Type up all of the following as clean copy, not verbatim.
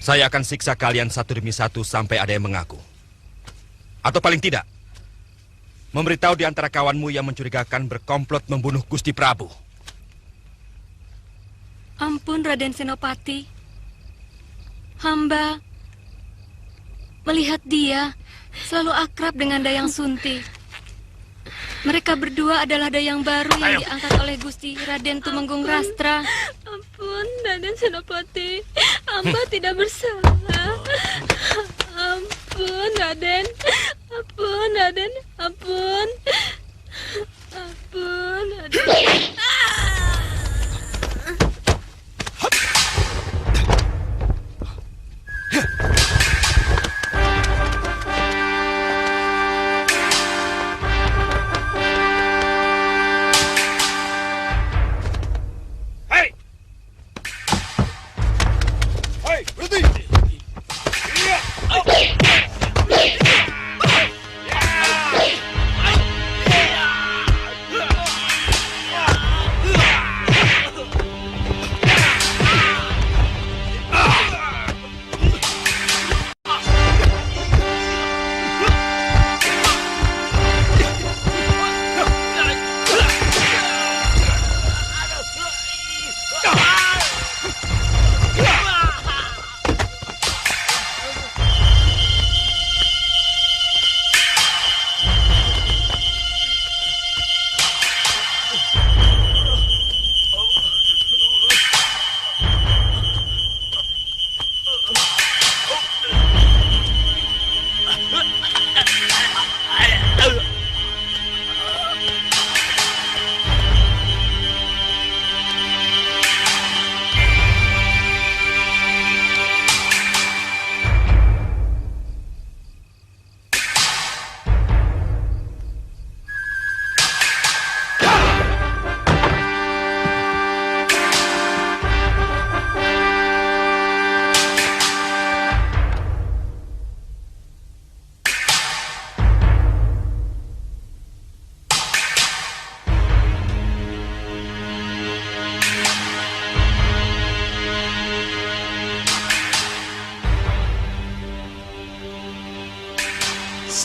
Saya akan siksa kalian satu demi satu sampai ada yang mengaku. Atau paling tidak, memberitahu di antara kawanmu yang mencurigakan berkomplot membunuh Gusti Prabu. Ampun, Raden Senopati. Hamba melihat dia selalu akrab dengan Dayang Sunti. Mereka berdua adalah dayang baru yang diangkat oleh Gusti Raden Tumenggung Rastra. Ampun, Raden Senopati. Hamba tidak bersalah. Ampun, Raden. Ampun, Raden. Ampun. Ampun, Raden.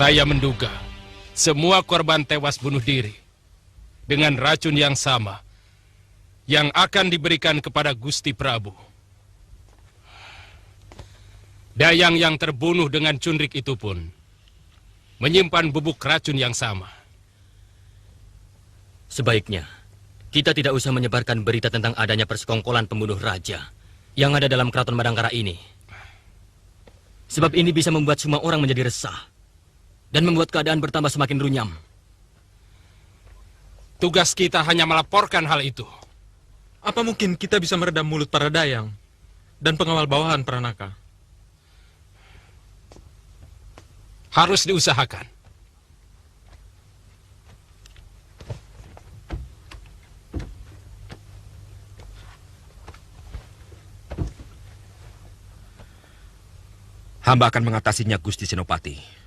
Saya menduga semua korban tewas bunuh diri dengan racun yang sama yang akan diberikan kepada Gusti Prabu. Dayang yang terbunuh dengan cunrik itu pun menyimpan bubuk racun yang sama. Sebaiknya kita tidak usah menyebarkan berita tentang adanya persekongkolan pembunuh raja yang ada dalam keraton Madangkara ini. Sebab ini bisa membuat semua orang menjadi resah dan membuat keadaan bertambah semakin runyam. Tugas kita hanya melaporkan hal itu. Apa mungkin kita bisa meredam mulut para dayang dan pengawal bawahan Pranaka? Harus diusahakan. Hamba akan mengatasinya, Gusti Senopati.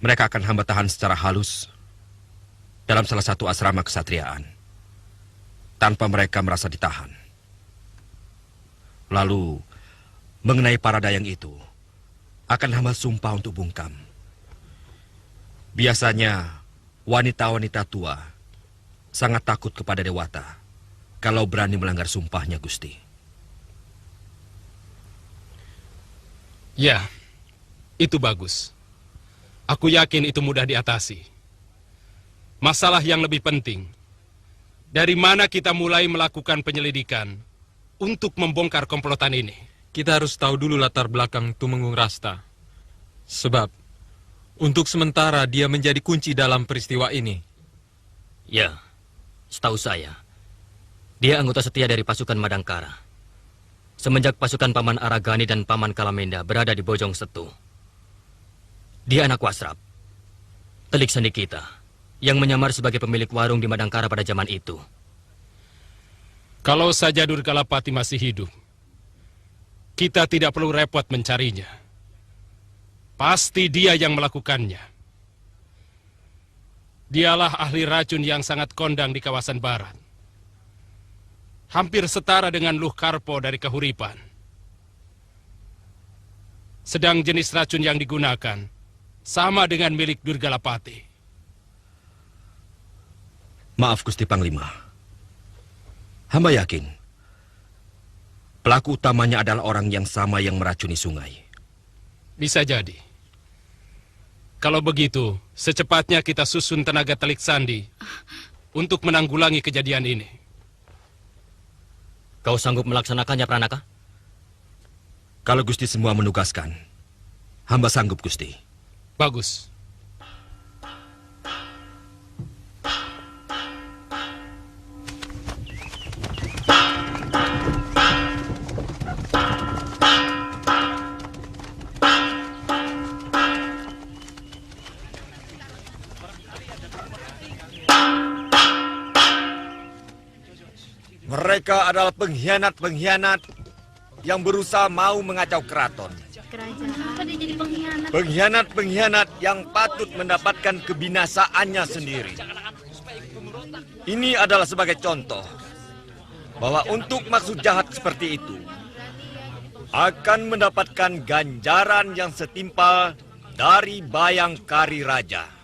Mereka akan hamba tahan secara halus dalam salah satu asrama kesatriaan, tanpa mereka merasa ditahan. Lalu, mengenai para dayang itu, akan hamba sumpah untuk bungkam. Biasanya, wanita-wanita tua sangat takut kepada Dewata kalau berani melanggar sumpahnya, Gusti. Ya, itu bagus. Aku yakin itu mudah diatasi. Masalah yang lebih penting, dari mana kita mulai melakukan penyelidikan untuk membongkar komplotan ini? Kita harus tahu dulu latar belakang Tumenggung Rasta. Sebab, untuk sementara dia menjadi kunci dalam peristiwa ini. Ya, setahu saya, dia anggota setia dari pasukan Madangkara. Semenjak pasukan Paman Aragani dan Paman Kalamenda berada di Bojong Setu. Dia anak Wasrap, telik sandi kita, yang menyamar sebagai pemilik warung di Madangkara pada zaman itu. Kalau saja Durgalapati masih hidup, kita tidak perlu repot mencarinya. Pasti dia yang melakukannya. Dialah ahli racun yang sangat kondang di kawasan barat. Hampir setara dengan Luh Karpo dari Kahuripan. Sedang jenis racun yang digunakan sama dengan milik Durgalapati. Maaf Gusti Panglima. Hamba yakin pelaku utamanya adalah orang yang sama yang meracuni sungai. Bisa jadi. Kalau begitu, secepatnya kita susun tenaga telik sandi untuk menanggulangi kejadian ini. Kau sanggup melaksanakannya, Pranaka? Kalau Gusti semua menugaskan, hamba sanggup Gusti. Bagus. Mereka adalah pengkhianat-pengkhianat yang berusaha mau mengacau keraton. Kenapa dia jadi pengkhianat? Pengkhianat-pengkhianat yang patut mendapatkan kebinasaannya sendiri. Ini adalah sebagai contoh bahwa untuk maksud jahat seperti itu akan mendapatkan ganjaran yang setimpal dari Bayangkari Raja.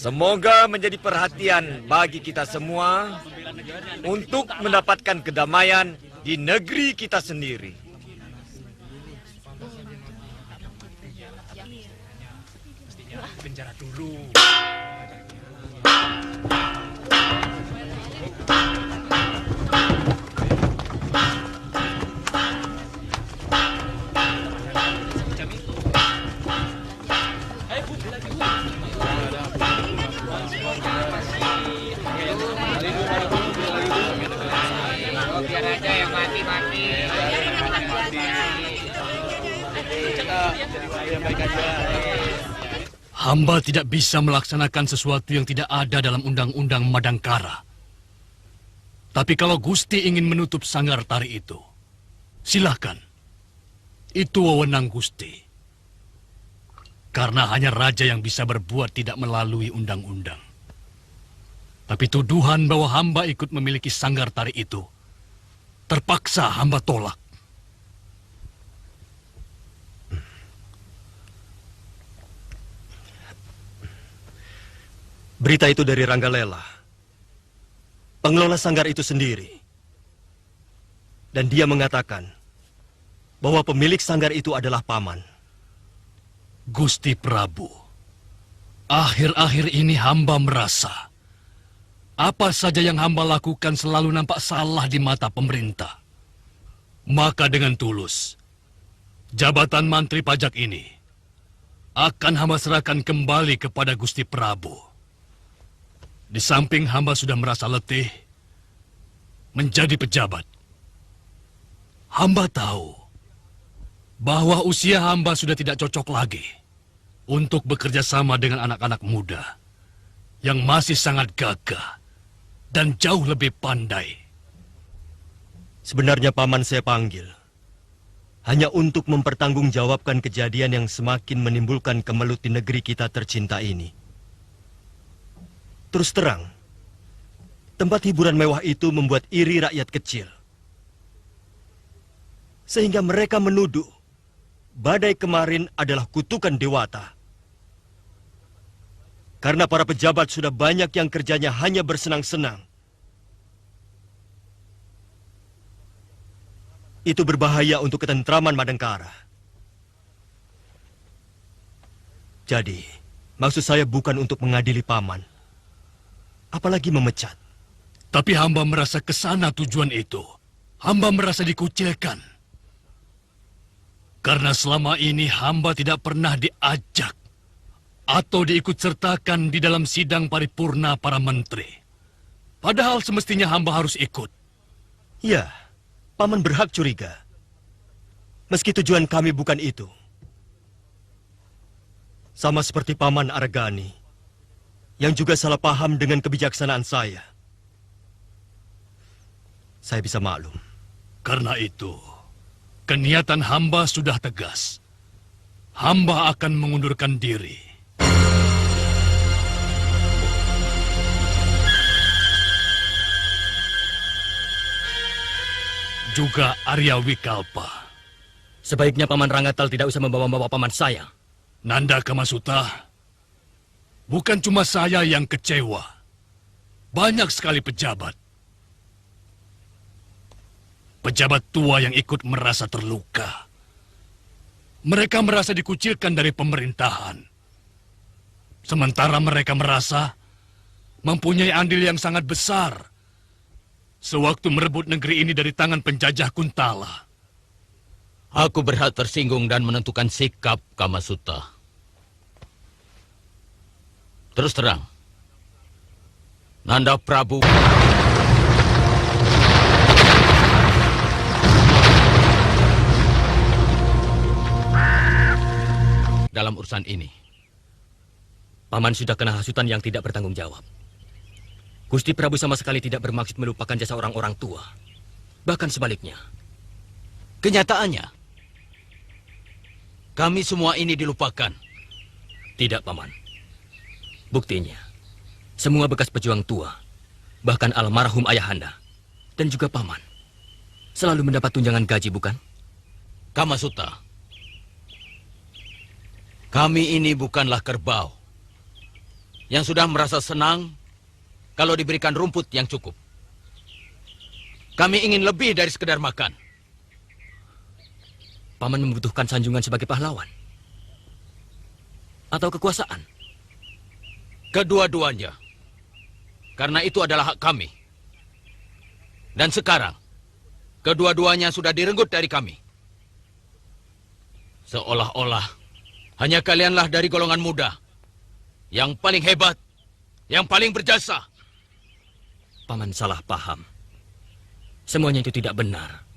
Semoga menjadi perhatian bagi kita semua untuk mendapatkan kedamaian di negeri kita sendiri. Penjara dulu. Hamba tidak bisa melaksanakan sesuatu yang tidak ada dalam undang-undang Madangkara. Tapi kalau Gusti ingin menutup sanggar tari itu, silakan. Itu wewenang Gusti. Karena hanya raja yang bisa berbuat tidak melalui undang-undang. Tapi tuduhan bahwa hamba ikut memiliki sanggar tari itu, terpaksa hamba tolak. Berita itu dari Ranggalela, pengelola sanggar itu sendiri. Dan dia mengatakan bahwa pemilik sanggar itu adalah paman. Gusti Prabu, akhir-akhir ini hamba merasa apa saja yang hamba lakukan selalu nampak salah di mata pemerintah. Maka dengan tulus, jabatan Mantri Pajak ini akan hamba serahkan kembali kepada Gusti Prabu. Di samping hamba sudah merasa letih menjadi pejabat. Hamba tahu bahwa usia hamba sudah tidak cocok lagi untuk bekerja sama dengan anak-anak muda yang masih sangat gagah dan jauh lebih pandai. Sebenarnya paman saya panggil hanya untuk mempertanggungjawabkan kejadian yang semakin menimbulkan kemelut di negeri kita tercinta ini. Terus terang, tempat hiburan mewah itu membuat iri rakyat kecil. Sehingga mereka menuduh badai kemarin adalah kutukan dewata. Karena para pejabat sudah banyak yang kerjanya hanya bersenang-senang. Itu berbahaya untuk ketentraman Madangkara. Jadi, maksud saya bukan untuk mengadili paman. Apalagi memecat. Tapi hamba merasa kesana tujuan itu. Hamba merasa dikucilkan. Karena selama ini hamba tidak pernah diajak atau diikut sertakan di dalam sidang paripurna para menteri. Padahal semestinya hamba harus ikut. Ya, paman berhak curiga. Meski tujuan kami bukan itu. Sama seperti paman Aragani yang juga salah paham dengan kebijaksanaan saya. Saya bisa maklum. Karena itu, keniatan hamba sudah tegas. Hamba akan mengundurkan diri. Juga Arya Wikalpa. Sebaiknya Paman Ranggatal tidak usah membawa-bawa paman saya. Nanda Kamasuta, bukan cuma saya yang kecewa. Banyak sekali pejabat. Pejabat tua yang ikut merasa terluka. Mereka merasa dikucilkan dari pemerintahan. Sementara mereka merasa mempunyai andil yang sangat besar sewaktu merebut negeri ini dari tangan penjajah Kuntala. Aku berhak tersinggung dan menentukan sikap, Kamasuta. Terus terang, Nanda Prabu dalam urusan ini. Paman sudah kena hasutan yang tidak bertanggung jawab. Gusti Prabu sama sekali tidak bermaksud melupakan jasa orang-orang tua. Bahkan sebaliknya. Kenyataannya, kami semua ini dilupakan. Tidak, Paman. Buktinya, semua bekas pejuang tua, bahkan almarhum ayahanda, dan juga Paman, selalu mendapat tunjangan gaji, bukan? Kamasuta, kami ini bukanlah kerbau yang sudah merasa senang kalau diberikan rumput yang cukup. Kami ingin lebih dari sekedar makan. Paman membutuhkan sanjungan sebagai pahlawan? Atau kekuasaan? Kedua-duanya. Karena itu adalah hak kami. Dan sekarang, kedua-duanya sudah direnggut dari kami. Seolah-olah hanya kalianlah dari golongan muda yang paling hebat, yang paling berjasa. Paman salah paham. Semuanya itu tidak benar.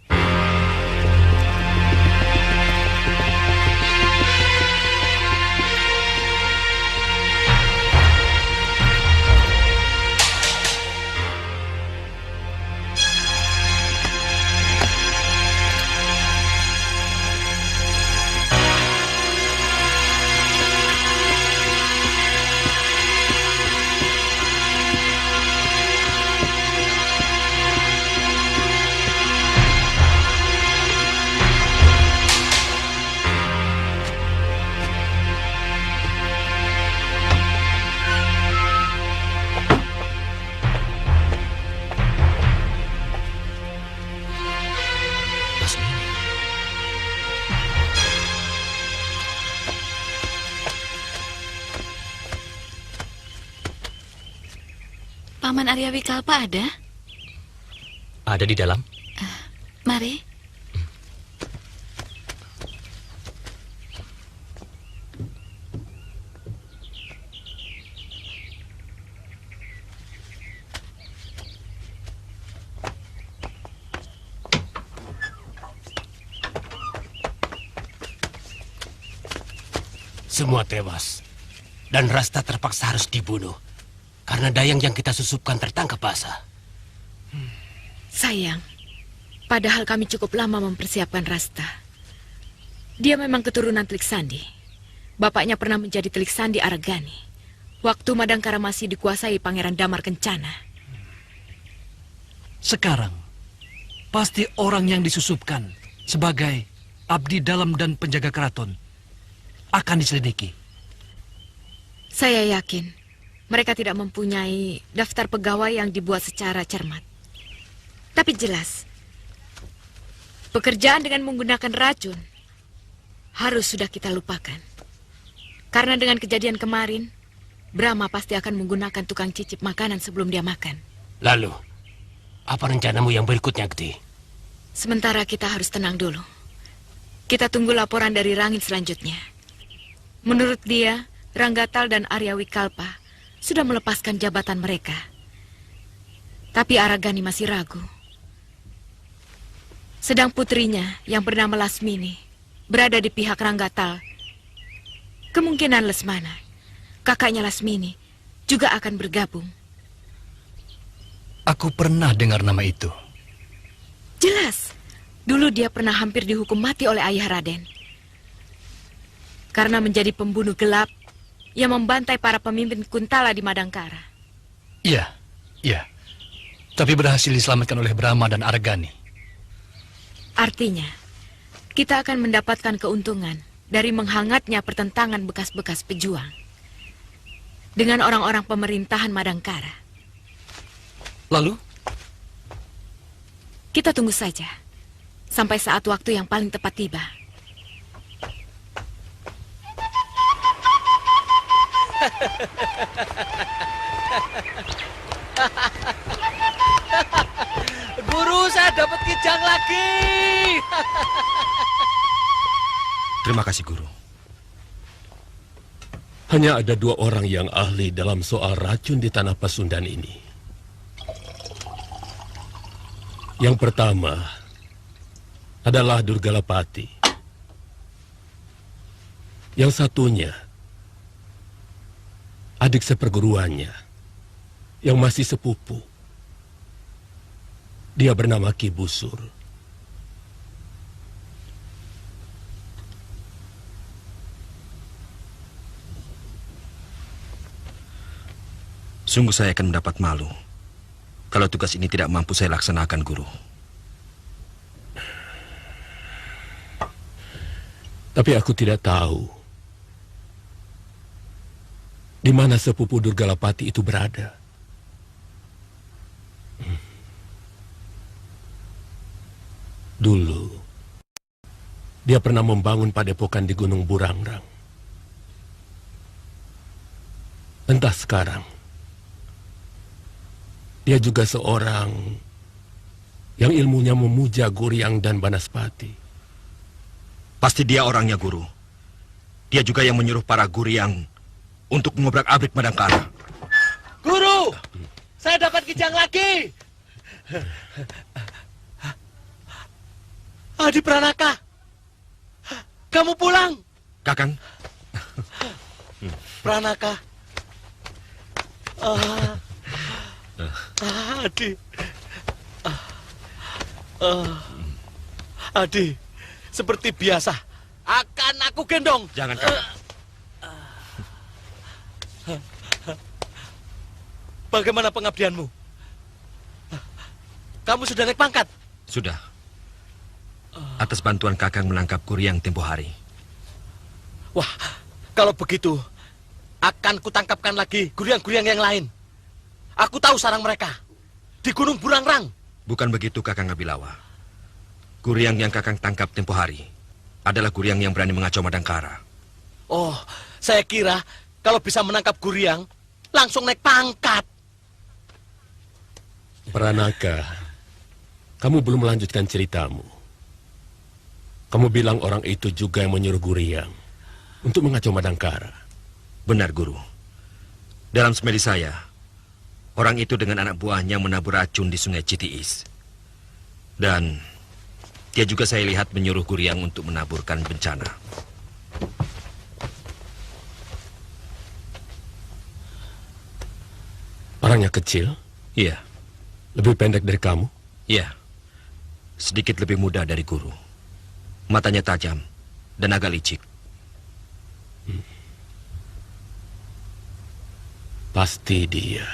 Paman Arya Wikalpa ada? Ada di dalam. Mari. Semua tewas. Dan Rasta terpaksa harus dibunuh. Karena dayang yang kita susupkan tertangkap basah. Sayang, padahal kami cukup lama mempersiapkan Rasta. Dia memang keturunan Telik Sandi. Bapaknya pernah menjadi Telik Sandi Aragani. Waktu Madangkara masih dikuasai Pangeran Damar Kencana. Sekarang, pasti orang yang disusupkan sebagai abdi dalam dan penjaga keraton akan diselidiki. Saya yakin mereka tidak mempunyai daftar pegawai yang dibuat secara cermat. Tapi jelas, pekerjaan dengan menggunakan racun harus sudah kita lupakan. Karena dengan kejadian kemarin, Brahma pasti akan menggunakan tukang cicip makanan sebelum dia makan. Lalu, apa rencanamu yang berikutnya, Gede? Sementara kita harus tenang dulu. Kita tunggu laporan dari Rangin selanjutnya. Menurut dia, Ranggatal dan Arya Wikalpa sudah melepaskan jabatan mereka. Tapi Aragani masih ragu. Sedang putrinya yang bernama Lasmini berada di pihak Ranggatal. Kemungkinan Lesmana, kakaknya Lasmini, juga akan bergabung. Aku pernah dengar nama itu. Jelas, dulu dia pernah hampir dihukum mati oleh ayah Raden. Karena menjadi pembunuh gelap yang membantai para pemimpin Kuntala di Madangkara. Iya, iya. Tapi berhasil diselamatkan oleh Brahma dan Aragani. Artinya, kita akan mendapatkan keuntungan dari menghangatnya pertentangan bekas-bekas pejuang dengan orang-orang pemerintahan Madangkara. Lalu? Kita tunggu saja sampai saat waktu yang paling tepat tiba. Guru, saya dapat kijang lagi. Terima kasih, Guru. Hanya ada 2 orang yang ahli dalam soal racun di tanah Pasundan ini. Yang pertama adalah Durgalapati. Yang satunya, adik seperguruannya yang masih sepupu. Dia bernama Ki Busur. Sungguh saya akan mendapat malu kalau tugas ini tidak mampu saya laksanakan, Guru. Tapi aku tidak tahu di mana sepupu Durgalapati itu berada. Dulu, dia pernah membangun padepokan di Gunung Burangrang. Entah sekarang, dia juga seorang yang ilmunya memuja Guryang dan Banaspati. Pasti dia orangnya, Guru. Dia juga yang menyuruh para Guryang untuk mengobrak-abrik Madangkara. Guru, saya dapat kijang lagi. Adi Pranaka, kamu pulang. Kakang. Pranaka. Adi. Adi, seperti biasa akan aku gendong. Jangan, Kakang. Bagaimana pengabdianmu? Kamu sudah naik pangkat? Sudah. Atas bantuan Kakang menangkap Guryang tempo hari. Wah, kalau begitu akan kutangkapkan lagi Guryang-Guryang yang lain. Aku tahu sarang mereka di Gunung Burangrang. Bukan begitu, Kakang Abilawa. Guryang yang Kakang tangkap tempo hari adalah Guryang yang berani mengacau Madangkara. Oh, saya kira kalau bisa menangkap Guryang langsung naik pangkat. Pranaka, kamu belum melanjutkan ceritamu. Kamu bilang orang itu juga yang menyuruh Guryang untuk mengacau Madangkara. Benar, Guru. Dalam semedi saya, orang itu dengan anak buahnya menabur racun di Sungai Citiis. Dan dia juga saya lihat menyuruh Guryang untuk menaburkan bencana. Orangnya kecil? Iya. Lebih pendek dari kamu? Iya. Sedikit lebih muda dari Guru. Matanya tajam dan agak licik. Pasti dia.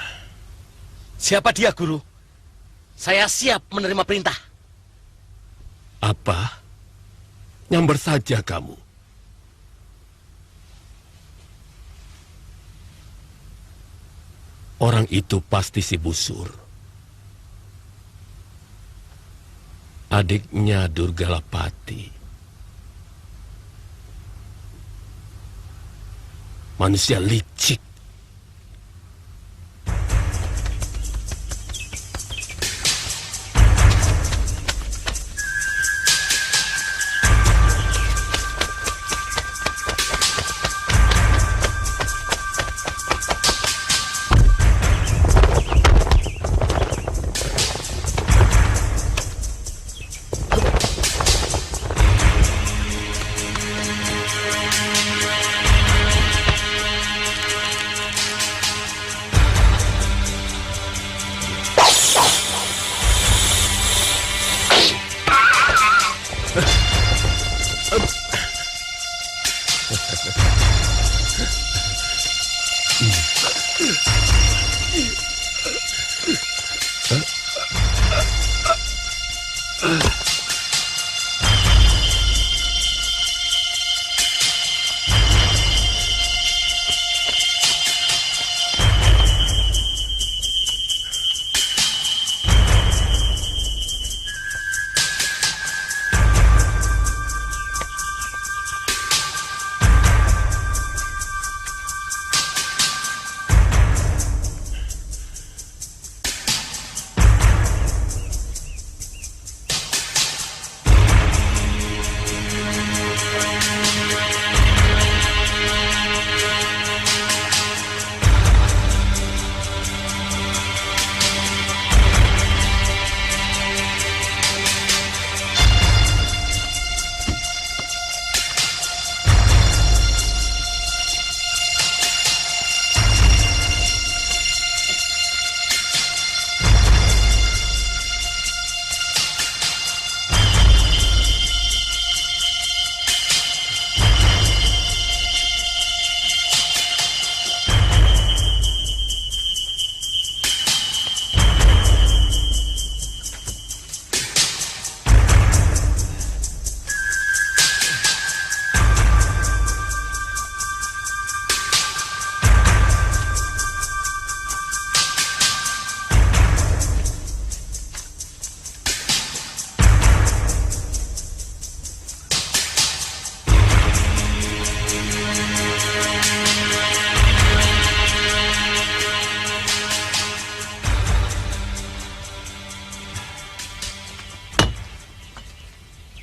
Siapa dia, Guru? Saya siap menerima perintah. Apa? Nyamber saja kamu. Orang itu pasti si Busur. Adiknya Durgalapati. Manusia licik.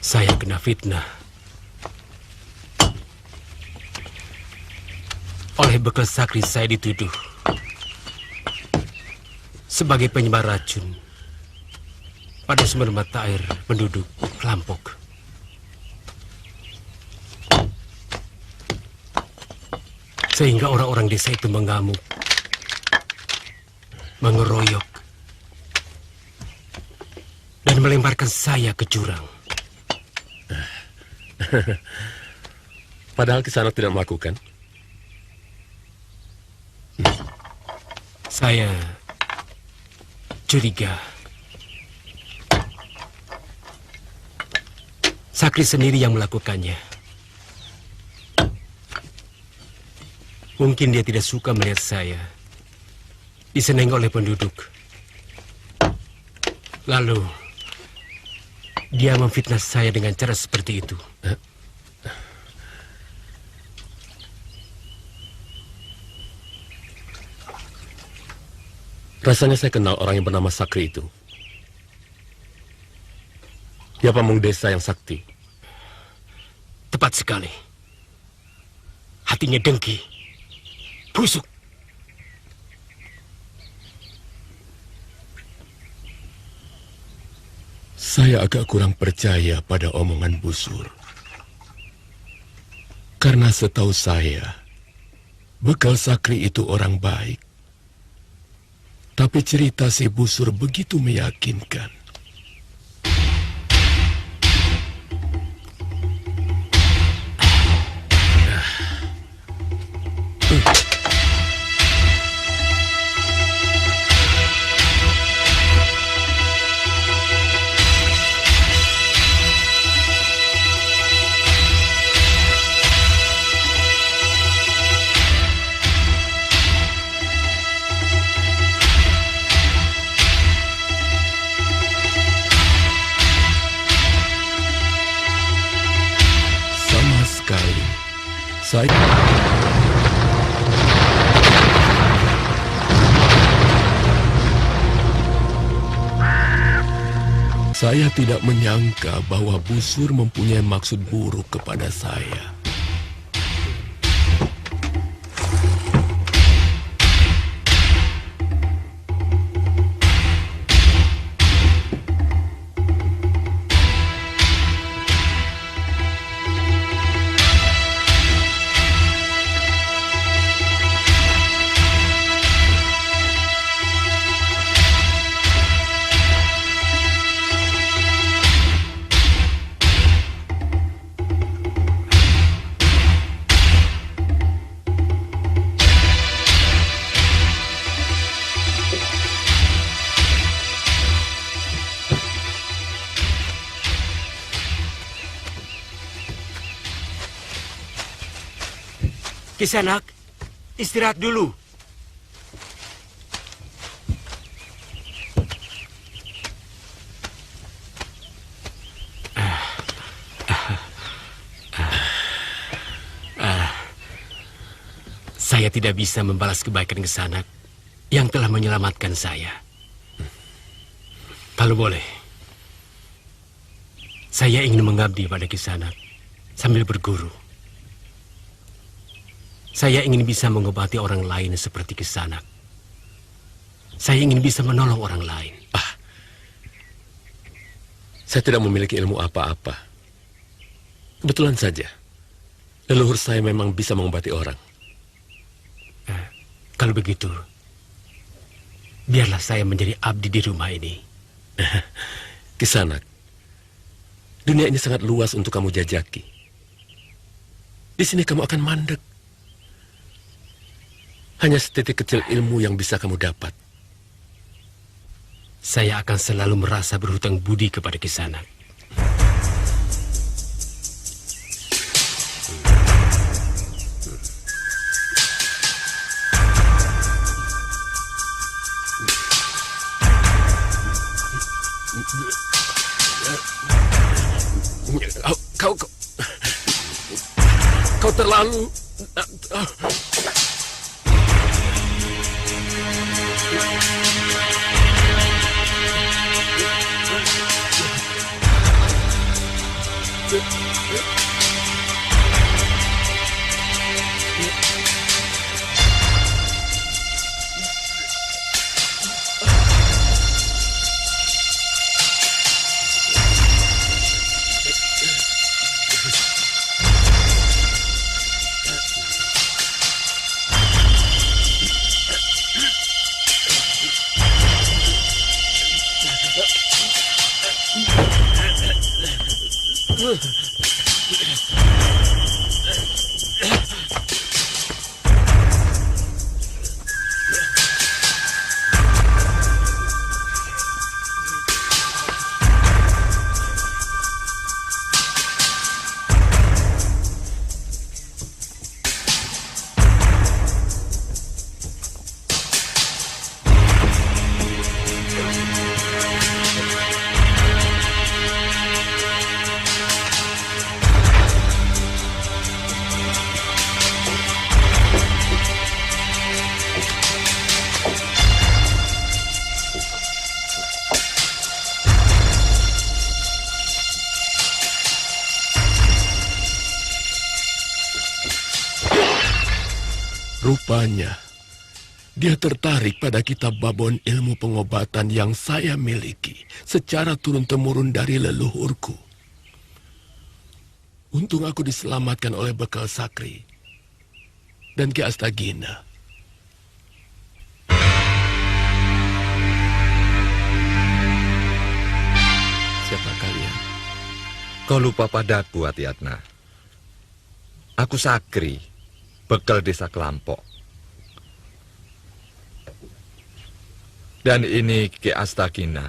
Saya kena fitnah. Oleh bekal sakri saya dituduh sebagai penyebar racun pada sumber mata air penduduk Lampok. Sehingga orang-orang desa itu mengamuk, mengeroyok, dan melemparkan saya ke jurang. Padahal Kisanak tidak melakukan. Saya curiga Sakri sendiri yang melakukannya. Mungkin dia tidak suka melihat saya diseneng oleh penduduk. Lalu dia memfitnah saya dengan cara seperti itu. Rasanya saya kenal orang yang bernama Sakri itu. Dia pamung desa yang sakti. Tepat sekali. Hatinya dengki, busuk. Saya agak kurang percaya pada omongan Busur. Karena setahu saya, bekal Sakri itu orang baik. Tapi cerita si Busur begitu meyakinkan. Saya tidak menyangka bahwa Busur mempunyai maksud buruk kepada saya. Kisanak, istirahat dulu. Saya tidak bisa membalas kebaikan Kisanak yang telah menyelamatkan saya. Kalau boleh, saya ingin mengabdi pada Kisanak sambil berguru. Saya ingin bisa mengobati orang lain seperti Kisanak. Saya ingin bisa menolong orang lain. Saya tidak memiliki ilmu apa-apa. Kebetulan saja, leluhur saya memang bisa mengobati orang. Kalau begitu, biarlah saya menjadi abdi di rumah ini. Kisanak, dunia ini sangat luas untuk kamu jajaki. Di sini kamu akan mandek. Hanya setitik kecil ilmu yang bisa kamu dapat. Saya akan selalu merasa berhutang budi kepada Kisanak. Kau terlalu... Rupanya, dia tertarik pada kitab babon ilmu pengobatan yang saya miliki secara turun-temurun dari leluhurku. Untung aku diselamatkan oleh bekal Sakri dan Ki Astagina. Siapa kalian? Kau lupa padaku, Atiatna. Aku Sakri, bekal desa Kelampok. Dan ini Ki Astagina,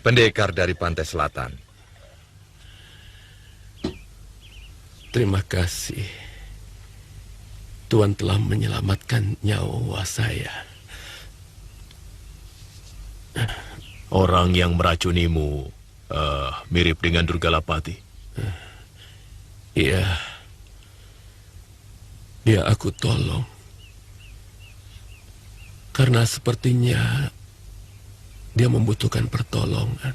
pendekar dari pantai selatan. Terima kasih. Tuan telah menyelamatkan nyawa saya. Orang yang meracunimu mirip dengan Durgalapati. Iya. Dia aku tolong. Karena sepertinya dia membutuhkan pertolongan.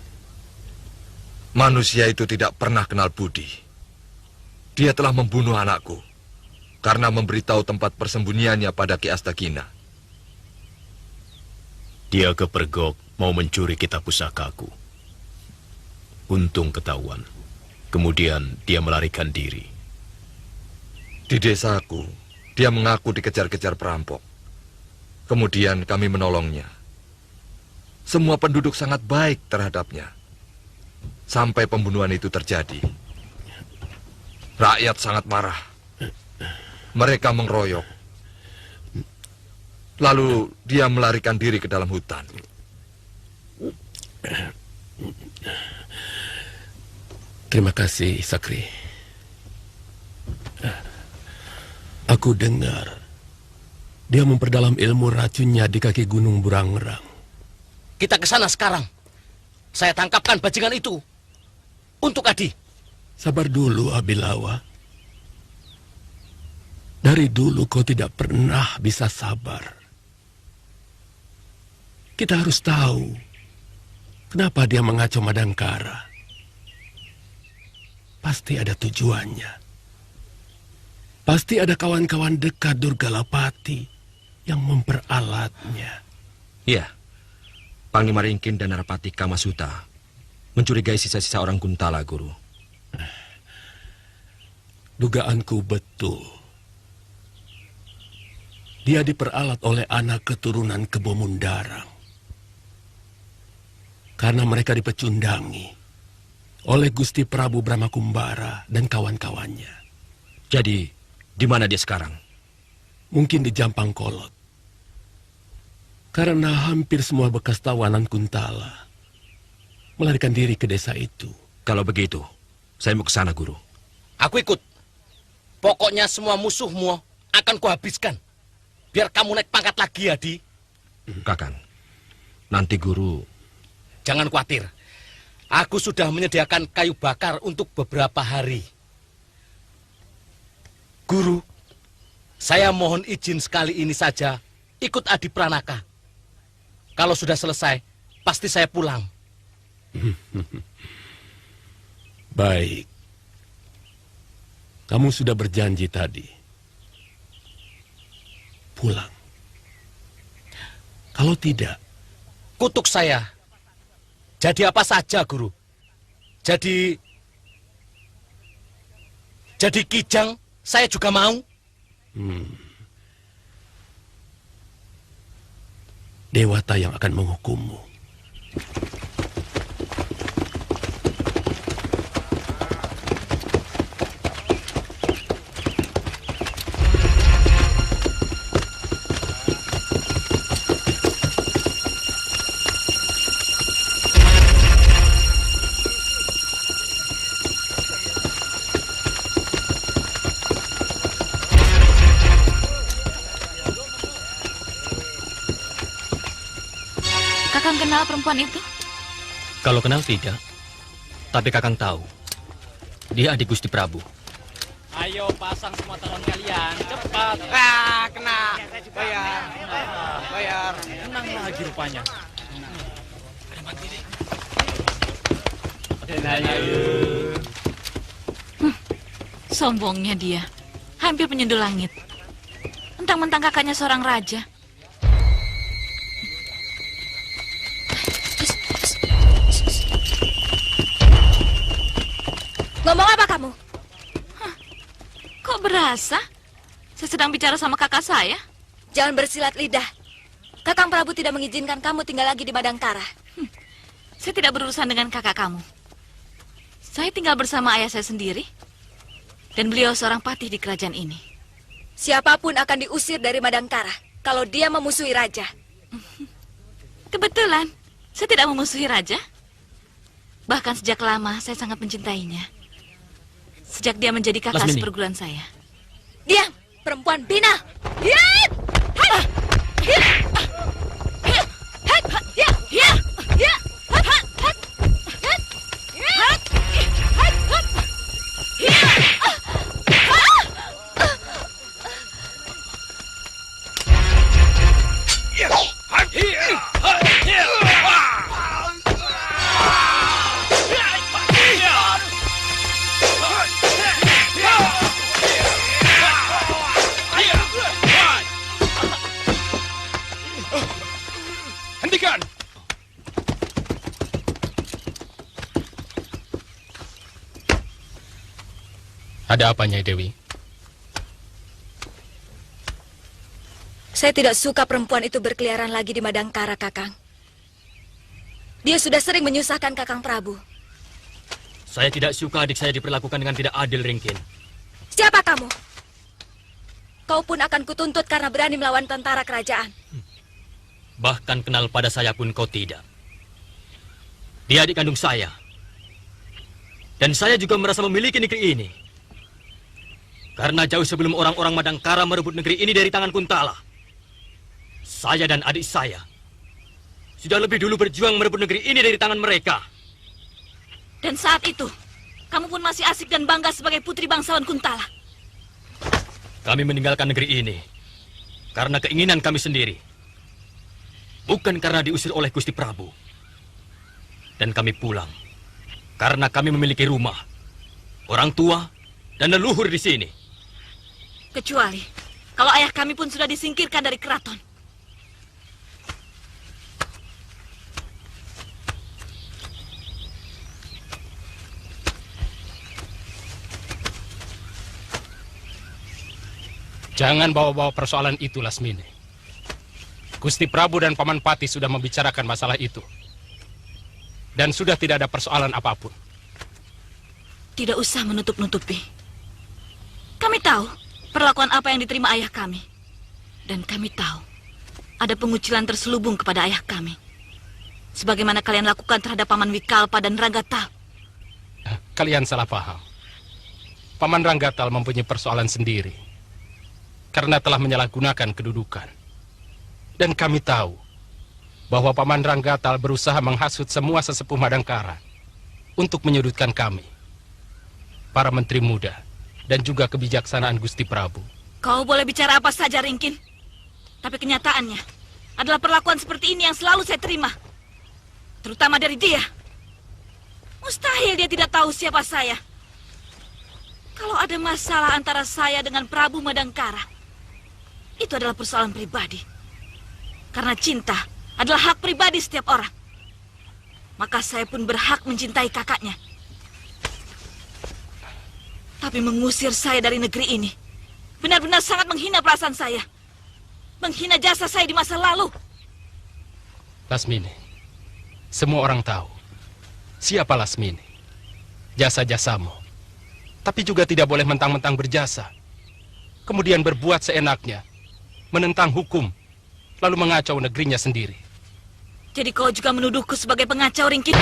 Manusia itu tidak pernah kenal budi. Dia telah membunuh anakku karena memberitahu tempat persembunyiannya pada Ki Astagina. Dia kepergok mau mencuri kitab pusakaku. Untung ketahuan. Kemudian dia melarikan diri. Di desaku, dia mengaku dikejar-kejar perampok. Kemudian kami menolongnya. Semua penduduk sangat baik terhadapnya. Sampai pembunuhan itu terjadi. Rakyat sangat marah. Mereka mengeroyok. Lalu dia melarikan diri ke dalam hutan. Terima kasih, Sakri. Aku dengar dia memperdalam ilmu racunnya di kaki Gunung Burangrang. Kita ke sana sekarang. Saya tangkapkan bajingan itu. Untuk Adi. Sabar dulu, Abilawa. Dari dulu kau tidak pernah bisa sabar. Kita harus tahu kenapa dia mengacau Madangkara. Pasti ada tujuannya. Pasti ada kawan-kawan dekat Durgalapati yang memperalatnya. Iya, Panglima Ringkin dan Narapati Kamasuta mencurigai sisa-sisa orang Kuntala, Guru. Dugaanku betul. Dia diperalat oleh anak keturunan Kebo Mundarang. Karena mereka dipecundangi oleh Gusti Prabu Brahmakumbara dan kawan-kawannya. Jadi, di mana dia sekarang? Mungkin di Jampang Kolot. Karena hampir semua bekas tawanan Kuntala melarikan diri ke desa itu. Kalau begitu, saya mau ke sana, Guru. Aku ikut. Pokoknya semua musuhmu akan kuhabiskan. Biar kamu naik pangkat lagi, Adi. Kakang, nanti Guru... Jangan khawatir. Aku sudah menyediakan kayu bakar untuk beberapa hari. Guru, saya mohon izin sekali ini saja ikut Adi Pranaka. Kalau sudah selesai, pasti saya pulang. Baik. Kamu sudah berjanji tadi. Pulang. Kalau tidak, kutuk saya. Jadi apa saja, Guru. Jadi kijang saya juga mau. Dewata yang akan menghukummu. kenal perempuan itu? Kalau kenal tidak, tapi Kakang tahu. Dia adik Gusti Prabu. Ayo pasang semua talon kalian, cepat. Kena. Bayar. Bayar. Menang lagi rupanya. Sombongnya dia. Hampir menyentuh langit. Mentang-mentang kakaknya seorang raja. Ngomong apa kamu? Kok berasa? Saya sedang bicara sama kakak saya. Jangan bersilat lidah. Kakang Prabu tidak mengizinkan kamu tinggal lagi di Madangkara. Saya tidak berurusan dengan kakak kamu. Saya tinggal bersama ayah saya sendiri. Dan beliau seorang patih di kerajaan ini. Siapapun akan diusir dari Madangkara kalau dia memusuhi raja. Kebetulan, saya tidak memusuhi raja. Bahkan sejak lama saya sangat mencintainya. Sejak dia menjadi kakak Lasmini. seperguruan saya. Diam, perempuan bina. Diam! Hentikan! Ada apa, Nyai Dewi? Saya tidak suka perempuan itu berkeliaran lagi di Madangkara, Kakang. Dia sudah sering menyusahkan Kakang Prabu. Saya tidak suka adik saya diperlakukan dengan tidak adil, Ringkin. Siapa kamu? Kau pun akan kutuntut karena berani melawan tentara kerajaan. Bahkan kenal pada saya pun kau tidak. Dia adik kandung saya. Dan saya juga merasa memiliki negeri ini. Karena jauh sebelum orang-orang Madangkara merebut negeri ini dari tangan Kuntala, saya dan adik saya sudah lebih dulu berjuang merebut negeri ini dari tangan mereka. Dan saat itu, kamu pun masih asik dan bangga sebagai putri bangsawan Kuntala. Kami meninggalkan negeri ini karena keinginan kami sendiri. Bukan karena diusir oleh Gusti Prabu. Dan kami pulang karena kami memiliki rumah, orang tua, dan leluhur di sini. Kecuali kalau ayah kami pun sudah disingkirkan dari keraton. Jangan bawa-bawa persoalan itu, Lasmini. Gusti Prabu dan Paman Patih sudah membicarakan masalah itu. Dan sudah tidak ada persoalan apapun. Tidak usah menutup-nutupi. Kami tahu perlakuan apa yang diterima ayah kami. Dan kami tahu ada pengucilan terselubung kepada ayah kami. Sebagaimana kalian lakukan terhadap Paman Wikalpa dan Ranggatal. Kalian salah paham. Paman Ranggatal mempunyai persoalan sendiri. Karena telah menyalahgunakan kedudukan. Dan kami tahu bahwa Paman Ranggatal berusaha menghasut semua sesepuh Madangkara untuk menyudutkan kami, para menteri muda, dan juga kebijaksanaan Gusti Prabu. Kau boleh bicara apa saja, Ringkin. Tapi kenyataannya adalah perlakuan seperti ini yang selalu saya terima. Terutama dari dia. Mustahil dia tidak tahu siapa saya. Kalau ada masalah antara saya dengan Prabu Madangkara, itu adalah persoalan pribadi. Karena cinta adalah hak pribadi setiap orang. Maka saya pun berhak mencintai kakaknya. Tapi mengusir saya dari negeri ini benar-benar sangat menghina perasaan saya. Menghina jasa saya di masa lalu. Lasmini, semua orang tahu siapa Lasmini, jasa-jasamu. Tapi juga tidak boleh mentang-mentang berjasa, kemudian berbuat seenaknya, menentang hukum, lalu mengacau negerinya sendiri. Jadi kau juga menuduhku sebagai pengacau, Ringkin?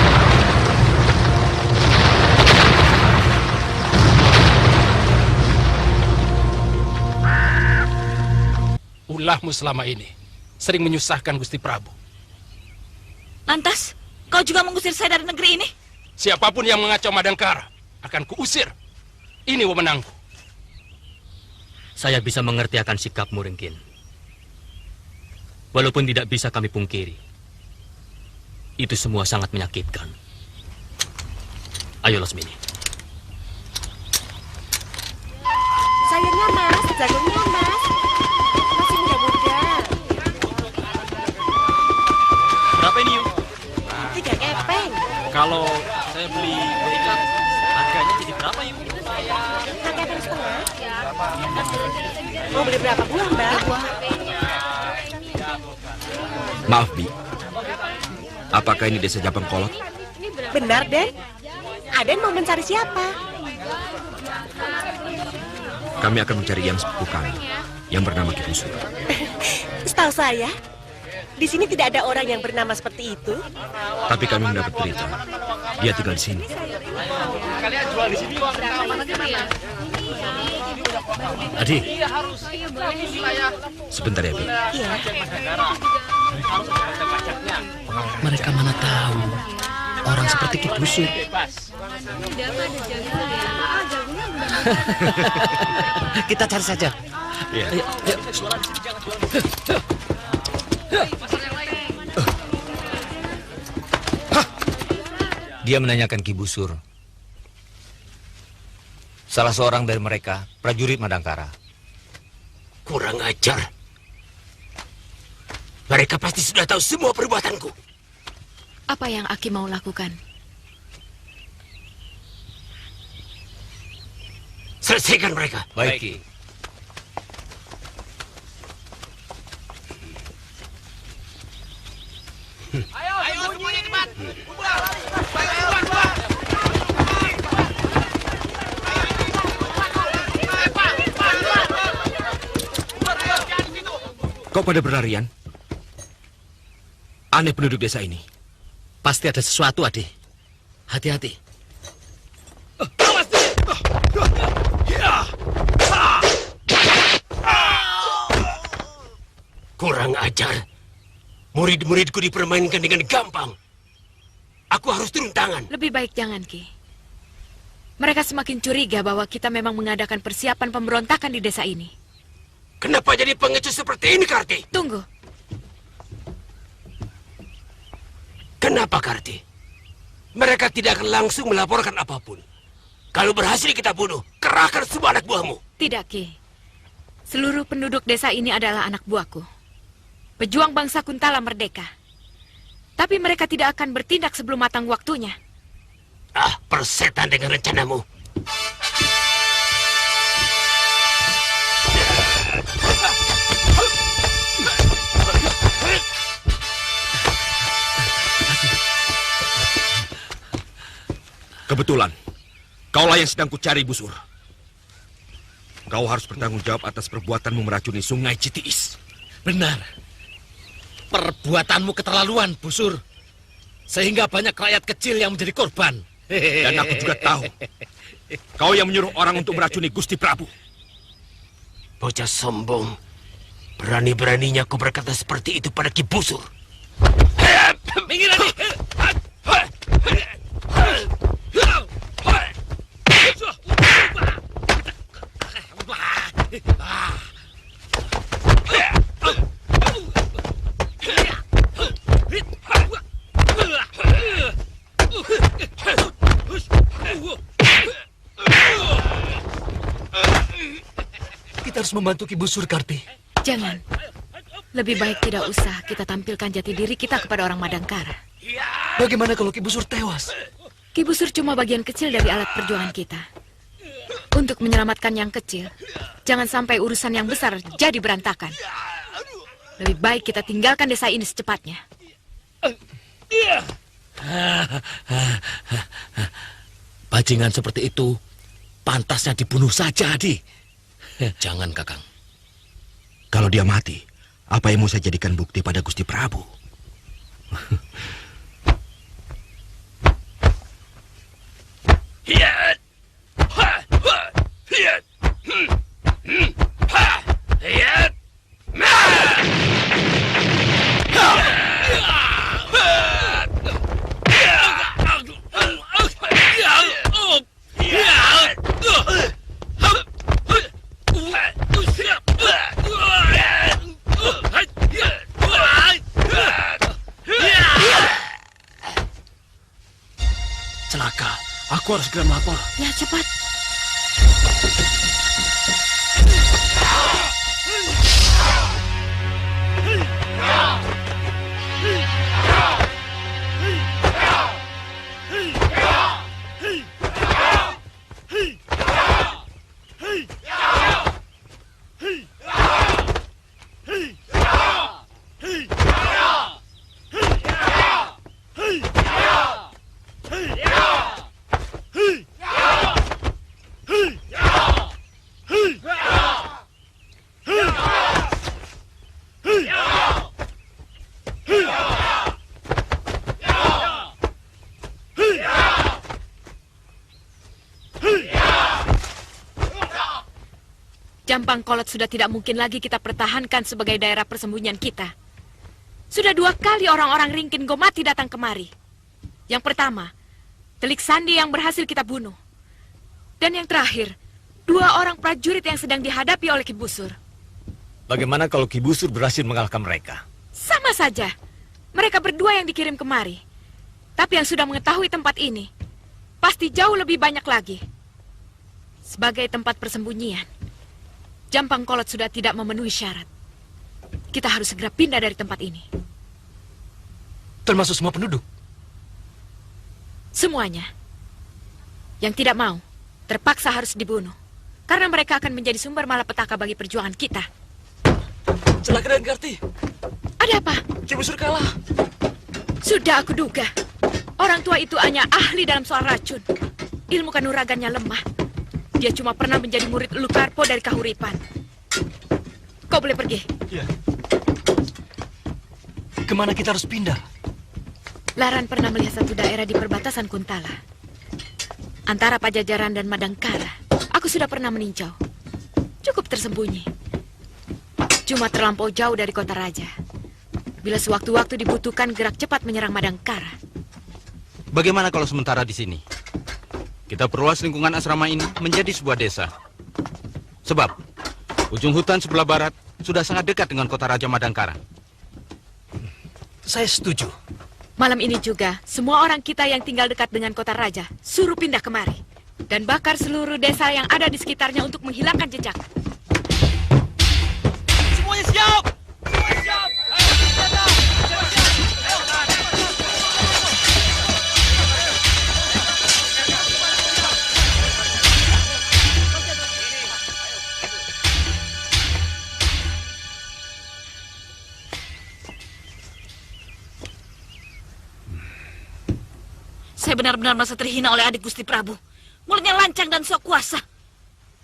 Ulahmu selama ini sering menyusahkan Gusti Prabu. Lantas, kau juga mengusir saya dari negeri ini? Siapapun yang mengacau Madangkara akan kuusir. Ini wewenangku. Saya bisa mengerti akan sikapmu, Rengkin. Walaupun tidak bisa kami pungkiri, itu semua sangat menyakitkan. Ayo, Lasmini. Sayangnya Mas, jagungnya Mas. Masih muda-muda. Berapa ini, Yu? 3 kepeng. Kalau saya beli berikan, harganya jadi berapa, Yu? 3 kepeng setengah. Mau beli berapa buah, Mbak? Maaf, Bi. Apakah ini desa Japang Kolot? Benar, Den. Aden mau mencari siapa? Kami akan mencari yang sepupu kami, yang bernama Ki Busur. Setahu saya, di sini tidak ada orang yang bernama seperti itu. Tapi kami mendapat berita, dia tinggal di sini. Kalian jual di sini uang Adi, sebentar ya, Bi. Iya. Mereka mana tahu orang seperti Ki Busur. Kita cari saja. Iya. Ayo, ayo. Dia menanyakan Ki Busur. Salah seorang dari mereka, prajurit Madangkara. Kurang ajar. Mereka pasti sudah tahu semua perbuatanku. Apa yang Aki mau lakukan? Selesaikan mereka. Baik, Ki. Ayo semuanya cepat. Kok pada berlarian? Aneh penduduk desa ini. Pasti ada sesuatu, Adi. Hati-hati. Kurang ajar. Murid-muridku dipermainkan dengan gampang. Aku harus turun tangan. Lebih baik jangan, Ki. Mereka semakin curiga bahwa kita memang mengadakan persiapan pemberontakan di desa ini. Kenapa jadi pengecut seperti ini, Karti? Tunggu. Kenapa, Karti? Mereka tidak akan langsung melaporkan apapun. Kalau berhasil kita bunuh, kerahkan semua anak buahmu. Tidak, Ki. Seluruh penduduk desa ini adalah anak buahku. Pejuang bangsa Kuntala merdeka. Tapi mereka tidak akan bertindak sebelum matang waktunya. Ah, persetan dengan rencanamu. Kebetulan, kaulah yang sedang kucari, Busur. Kau harus bertanggung jawab atas perbuatanmu meracuni sungai Citiis. Benar. Perbuatanmu keterlaluan, Busur. Sehingga banyak rakyat kecil yang menjadi korban. Dan aku juga tahu, kau yang menyuruh orang untuk meracuni Gusti Prabu. Bocah sombong. Berani-beraninya kau berkata seperti itu pada Ki Busur. Minggir, Adi. Kita harus membantu Ki Busur, Karti. Jangan. Lebih baik tidak usah kita tampilkan jati diri kita kepada orang Madangkara. Bagaimana kalau Ki Busur tewas? Ki Busur cuma bagian kecil dari alat perjuangan kita. Untuk menyelamatkan yang kecil, jangan sampai urusan yang besar jadi berantakan. Lebih baik kita tinggalkan desa ini secepatnya. Bajingan seperti itu pantasnya dibunuh saja, Adi. Jangan, Kakang. Kalau dia mati, apa yang mau saya jadikan bukti pada Gusti Prabu? Celaka. Aku harus segera melapor. Ya, cepat. Jampang Kolot sudah tidak mungkin lagi kita pertahankan sebagai daerah persembunyian kita. Sudah 2 kali orang-orang Ringkin Gomati datang kemari. Yang pertama, Telik Sandi yang berhasil kita bunuh. Dan yang terakhir, 2 orang prajurit yang sedang dihadapi oleh Ki Busur. Bagaimana kalau Ki Busur berhasil mengalahkan mereka? Sama saja. Mereka berdua yang dikirim kemari. Tapi yang sudah mengetahui tempat ini, pasti jauh lebih banyak lagi. Sebagai tempat persembunyian, Jampang Kolot sudah tidak memenuhi syarat. Kita harus segera pindah dari tempat ini. Termasuk semua penduduk? Semuanya. Yang tidak mau, terpaksa harus dibunuh. Karena mereka akan menjadi sumber malapetaka bagi perjuangan kita. Celaka dan Karti. Ada apa? Ki Busur kalah. Sudah aku duga. Orang tua itu hanya ahli dalam soal racun. Ilmu kanuragannya lemah. Dia cuma pernah menjadi murid Lukarpo dari Kahuripan. Kau boleh pergi. Iya. Kemana kita harus pindah? Laran pernah melihat satu daerah di perbatasan Kuntala. Antara Pajajaran dan Madangkara. Aku sudah pernah meninjau. Cukup tersembunyi. Cuma terlampau jauh dari kota raja. Bila sewaktu-waktu dibutuhkan gerak cepat menyerang Madangkara. Bagaimana kalau sementara di sini? Kita perluas lingkungan asrama ini menjadi sebuah desa. Sebab, ujung hutan sebelah barat sudah sangat dekat dengan kota Raja Madangkara. Saya setuju. Malam ini juga, semua orang kita yang tinggal dekat dengan kota raja, suruh pindah kemari. Dan bakar seluruh desa yang ada di sekitarnya untuk menghilangkan jejak. Semuanya siap! Semuanya siap! Ayo, senjata! Saya benar-benar merasa terhina oleh adik Gusti Prabu. Mulutnya lancang dan sok kuasa.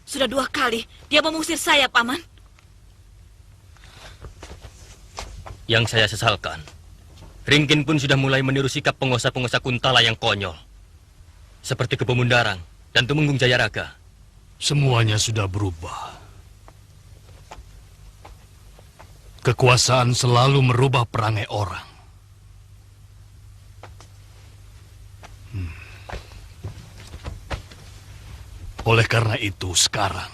Sudah 2 kali dia mengusir saya, Paman. Yang saya sesalkan, Ringkin pun sudah mulai meniru sikap penguasa-penguasa Kuntala yang konyol. Seperti Kepemundarang dan Tumenggung Jayaraga. Semuanya sudah berubah. Kekuasaan selalu merubah perangai orang. Oleh karena itu, sekarang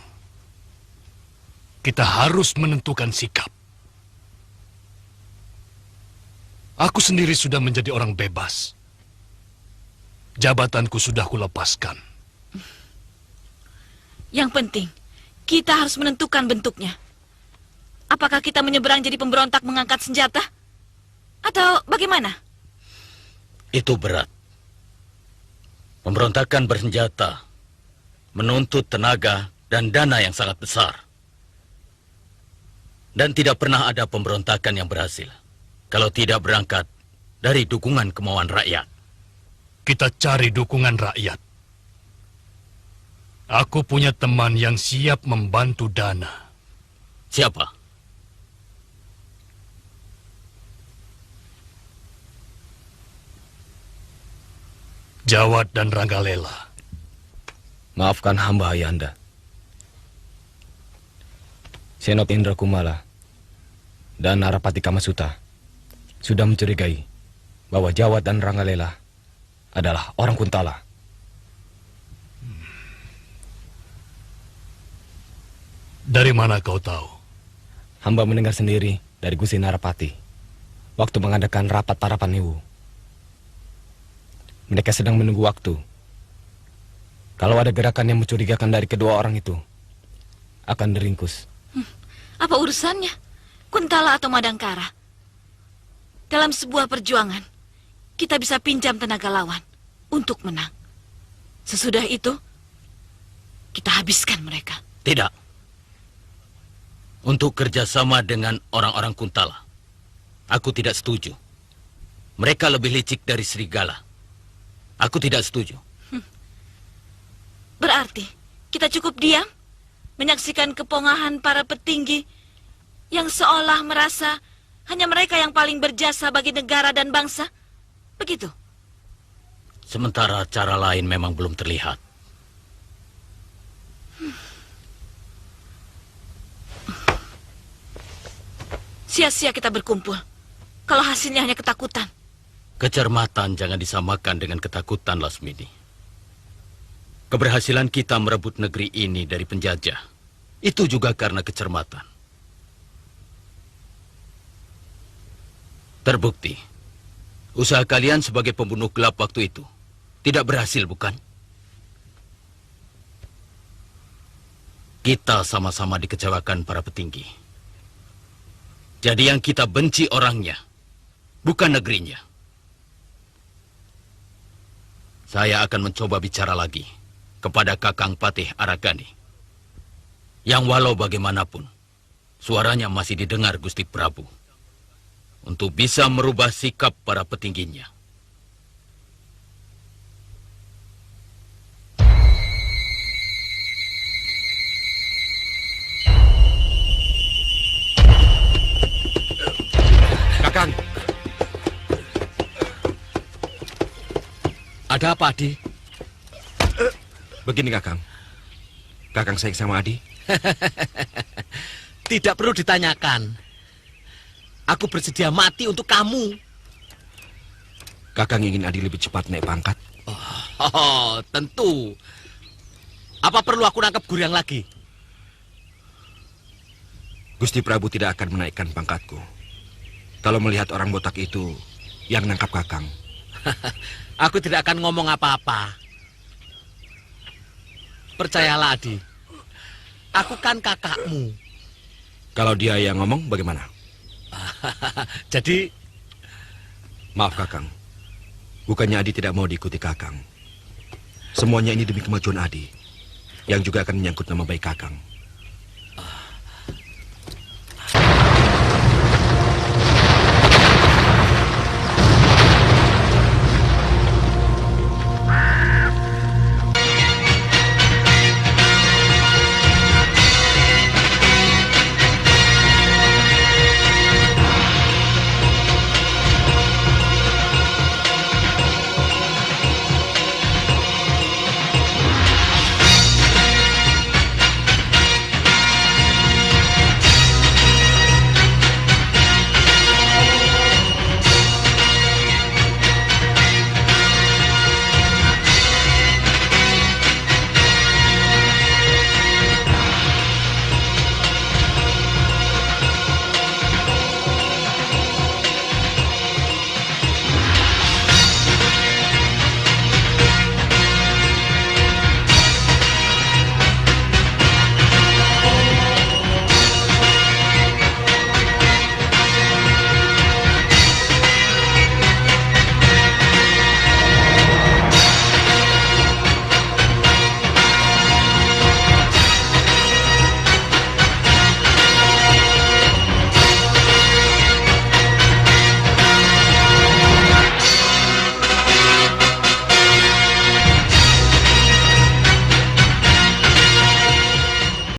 kita harus menentukan sikap. Aku sendiri sudah menjadi orang bebas. Jabatanku sudah kulepaskan. Yang penting, kita harus menentukan bentuknya. Apakah kita menyeberang jadi pemberontak mengangkat senjata? Atau bagaimana? Itu berat. Pemberontakan bersenjata menuntut tenaga dan dana yang sangat besar. Dan tidak pernah ada pemberontakan yang berhasil kalau tidak berangkat dari dukungan kemauan rakyat. Kita cari dukungan rakyat. Aku punya teman yang siap membantu dana. Siapa? Jawad dan Ranggalela. Maafkan hamba Ayahanda. Senop Indra Kumala dan Narapati Kamasuta sudah mencurigai bahwa Jawad dan Ranggalela adalah orang Kuntala. Dari mana kau tahu? Hamba mendengar sendiri dari Gusti Narapati waktu mengadakan rapat para Panewu. Mereka sedang menunggu waktu. Kalau ada gerakan yang mencurigakan dari kedua orang itu, akan diringkus. Apa urusannya? Kuntala atau Madangkara? Dalam sebuah perjuangan, kita bisa pinjam tenaga lawan untuk menang. Sesudah itu, kita habiskan mereka. Tidak. Untuk kerjasama dengan orang-orang Kuntala, aku tidak setuju. Mereka lebih licik dari serigala. Aku tidak setuju. Berarti kita cukup diam, menyaksikan kepongahan para petinggi yang seolah merasa hanya mereka yang paling berjasa bagi negara dan bangsa. Begitu. Sementara cara lain memang belum terlihat. Sia-sia kita berkumpul kalau hasilnya hanya ketakutan. Kecermatan jangan disamakan dengan ketakutan, Lasmini. Keberhasilan kita merebut negeri ini dari penjajah, itu juga karena kecermatan. Terbukti, usaha kalian sebagai pembunuh gelap waktu itu tidak berhasil, bukan? Kita sama-sama dikecewakan para petinggi. Jadi yang kita benci orangnya, bukan negerinya. Saya akan mencoba bicara lagi kepada Kakang Patih Aragani, yang walau bagaimanapun, suaranya masih didengar Gusti Prabu, untuk bisa merubah sikap para petingginya. Kakang. Ada apa, Adi? Begini, Kakang. Kakang sayang sama Adi? Tidak perlu ditanyakan. Aku bersedia mati untuk kamu. Kakang ingin Adi lebih cepat naik pangkat? Oh, tentu. Apa perlu aku nangkap Guryang lagi? Gusti Prabu tidak akan menaikkan pangkatku kalau melihat orang botak itu yang nangkap Kakang. Aku tidak akan ngomong apa-apa. Percayalah, Adi. Aku kan kakakmu. Kalau dia yang ngomong, bagaimana? Jadi... Maaf, Kakang. Bukannya Adi tidak mau diikuti Kakang. Semuanya ini demi kemajuan Adi, yang juga akan menyangkut nama baik Kakang.